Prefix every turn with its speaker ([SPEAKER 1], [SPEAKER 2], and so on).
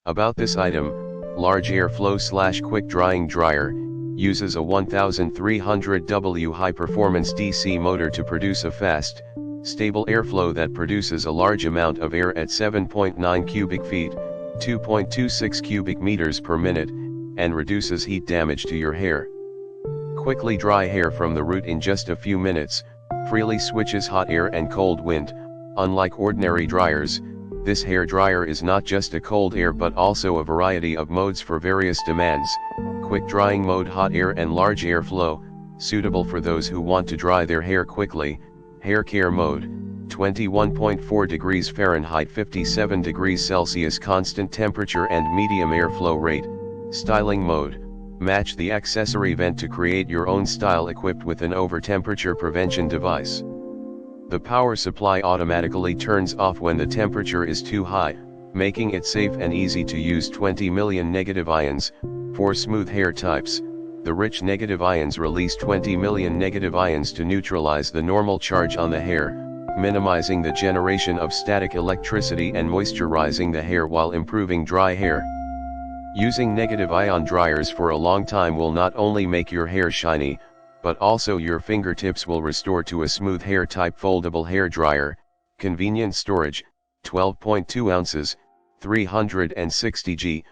[SPEAKER 1] About this item, large airflow / quick drying dryer, uses a 1300W high-performance DC motor to produce a fast, stable airflow that produces a large amount of air at 7.9 cubic feet, 2.26 cubic meters per minute, and reduces heat damage to your hair. Quickly dry hair from the root in just a few minutes, freely switches hot air and cold wind. Unlike ordinary dryers, this hair dryer is not just a cold air but also a variety of modes for various demands: quick drying mode, hot air and large airflow, suitable for those who want to dry their hair quickly; hair care mode, 21.4 degrees Fahrenheit 57 degrees Celsius constant temperature and medium airflow rate; styling mode, match the accessory vent to create your own style equipped with an over-temperature prevention device. The power supply automatically turns off when the temperature is too high, making it safe and easy to use. 20 million negative ions. For smooth hair types, the rich negative ions release 20 million negative ions to neutralize the normal charge on the hair, minimizing the generation of static electricity and moisturizing the hair while improving dry hair. Using negative ion dryers for a long time will not only make your hair shiny, but also your fingertips will restore to a smooth hair type. Foldable hair dryer, convenient storage, 12.2 ounces, 360 g,